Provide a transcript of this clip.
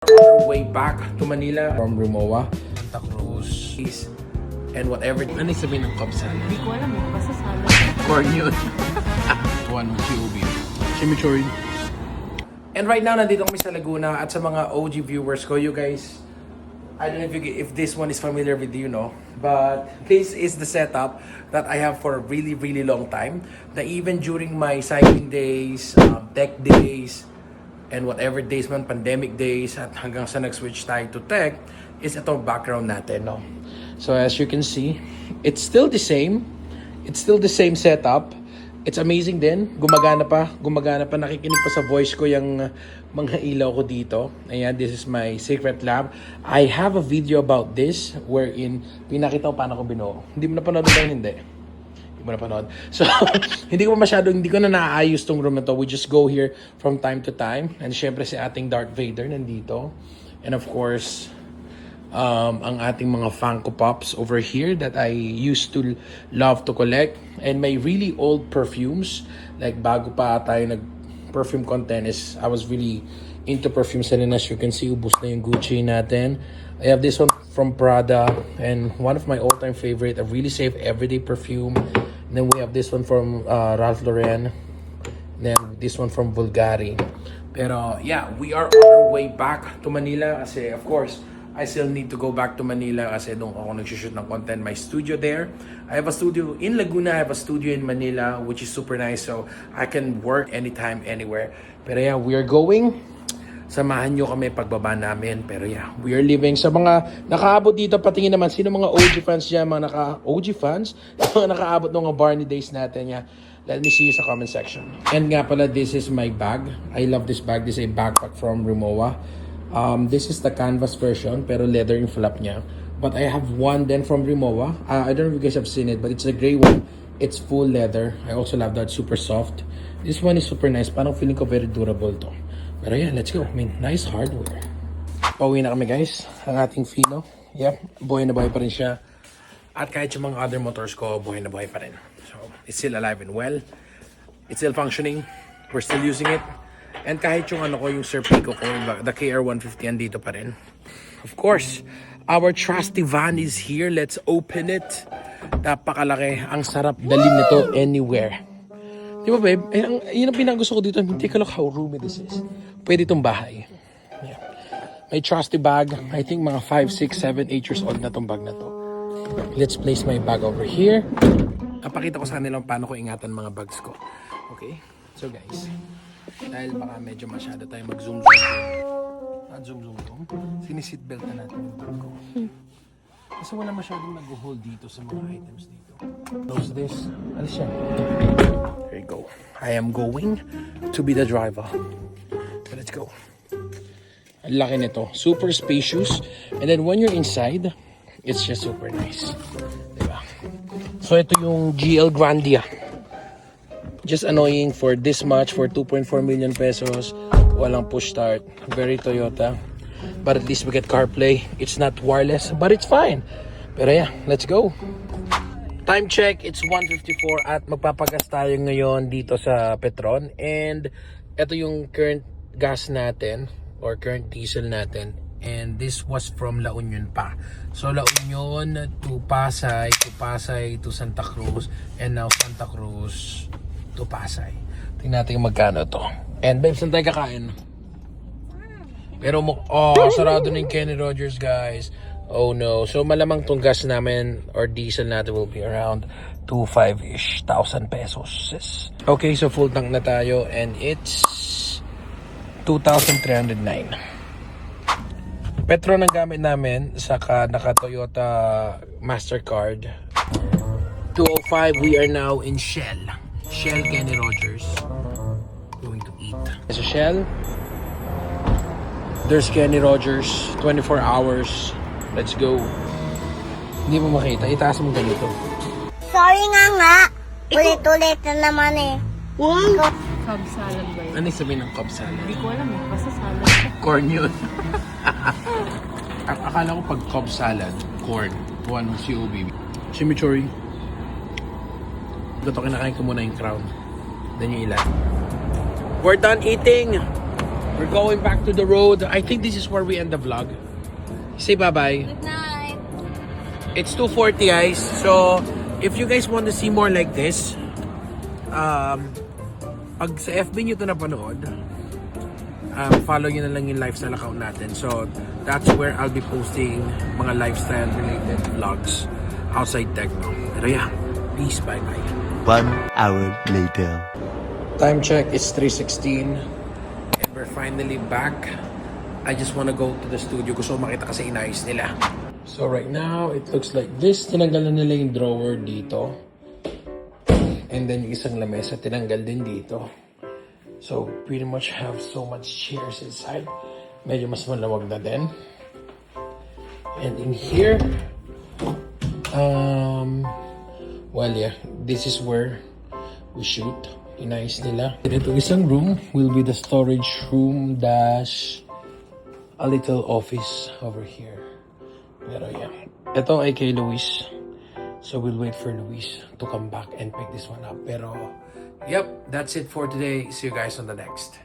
On our way back to Manila from Rimowa, Santa Cruz, and whatever. Ano yung sabihin ng Cobb salad? Hindi ko alam eh. Basta salad. Corn yun. One with QB. Chimichurri. And right now, nandito kami sa Laguna at sa mga OG viewers ko, you guys, I don't know if this one is familiar with you, no? But this is the setup that I have for a really, really long time. Na even during my cycling days, tech days, and whatever days man, pandemic days, at hanggang sa nag-switch tayo to tech, is itong background natin, no? So as you can see, it's still the same. It's still the same setup. It's amazing din. Gumagana pa. Nakikinig pa sa voice ko yung mga ilaw ko dito. Ayan, this is my secret lab. I have a video about this wherein pinakita ko paano ko binuo. Hindi mo napanood ba yun? Hindi mo napanood. So, hindi ko na naayos tong room na to. We just go here from time to time. And syempre si ating Darth Vader nandito. And of course, ang ating mga Funko Pops over here that I used to love to collect, and my really old perfumes, like bago pa tayo nag-perfume content, is I was really into perfumes, and as you can see, ubus na yung Gucci natin. I have this one from Prada, and one of my all-time favorite, a really safe everyday perfume. And then we have this one from Ralph Lauren, and then this one from Bulgari. Pero yeah, we are on our way back to Manila kasi of course, I still need to go back to Manila kasi doon ako nag-shoot ng content. My studio there. I have a studio in Laguna. I have a studio in Manila, which is super nice. So, I can work anytime, anywhere. Pero yeah, we are going. Samahan nyo kami pagbaba namin. Pero yeah, we are leaving. Sa mga nakaabot dito, patingin naman, sino mga OG fans dyan? Mga OG fans? Mga nakaabot ng mga Barney days natin. Yeah. Let me see you sa comment section. And nga pala, this is my bag. I love this bag. This is a backpack from Rimowa. This is the canvas version, pero leather yung flap niya. But I have one then from Rimowa. I don't know if you guys have seen it, but it's a gray one. It's full leather. I also love that, super soft. This one is super nice. Parang feeling ko very durable to. Pero yeah, let's go. I mean, nice hardware. Pauwi na kami guys. Ang ating Fino. Yep, buhay na buhay pa rin siya. At kahit yung mga other motors ko, buhay na buhay pa rin. So, it's still alive and well. It's still functioning. We're still using it. And kahit yung yung Sir Pico ko, the KR150 andito pa rin. Of course, our trusty van is here. Let's open it. Napakalaki. Ang sarap dalhin nito anywhere. Di ba babe? Yun ang pinakagusto ko dito. Take a look how roomy this is. Pwede itong bahay. Yeah. My trusty bag. I think mga 5, 6, 7, 8 years old na itong bag na to. Let's place my bag over here. Napakita ko sa kanila paano ko ingatan mga bags ko. Okay? So guys, dahil baka medyo masyado tayo mag-zoom. Siniseatbelt na natin yung bag ko. Kasi wala masyadong nag-hold dito sa mga items dito. Close this. Alis yan. There you go. I am going to be the driver. So let's go. Ang laki nito. Super spacious. And then when you're inside, it's just super nice. Diba? So ito yung GL Grandia. Just annoying for this much, for 2.4 million pesos. Walang push start. Very Toyota. But at least we get CarPlay. It's not wireless, but it's fine. Pero yeah, let's go. Time check, it's 1:54 at magpapagas tayo ngayon dito sa Petron. And ito yung current gas natin or current diesel natin. And this was from La Union pa. So La Union to Pasay to Santa Cruz, and now Santa Cruz to Pasay. Tingnan natin magkano to. And babe, saan tayo kakain? Pero sarado na yung Kenny Rogers guys. Oh no. So malamang tong gas namin or diesel natin will be around 2,500-ish pesos. Okay, so full tank na tayo and it's 2,309. Petron ang gamit namin, saka naka Toyota Mastercard. 205, we are now in Shell Kenny Rogers. Going to eat. There's a Shell. There's Kenny Rogers, 24 hours. Let's go. Hindi mo makita, itaas mo ganito. Sorry nga. Ulit-ulit na naman eh. Cobb salad ba yun? Ano yung sabihin ng Cobb salad? Hindi ko alam eh. Basta salad. Corn yun. Akala ko pag Cobb salad, corn. One COB. Chimichurri. Ito kinakain ko muna yung crown. Then yung ilan. We're done eating. We're going back to the road. I think this is where we end the vlog. Say bye-bye. Good night. It's 2:40 guys. So, if you guys want to see more like this, pag sa FB nyo ito napanood, follow nyo na lang yung lifestyle account natin. So, that's where I'll be posting mga lifestyle related vlogs outside Techno. Pero yeah, peace, bye-bye. 1 hour later. Time check, it's 3:16 and we're finally back. I just wanna go to the studio. Gusto ko makita kasi inayos nila. So right now, it looks like this. Tinanggal na nila yung drawer dito. And then yung isang lamesa, tinanggal din dito. So pretty much have so much chairs inside. Medyo mas malawag na din. And in here, well yeah, this is where we shoot. Inayos nila. Ito isang room will be the storage room dash a little office over here. Pero yeah. Ito ay kay Luis. So we'll wait for Luis to come back and pick this one up. Pero yep, that's it for today. See you guys on the next.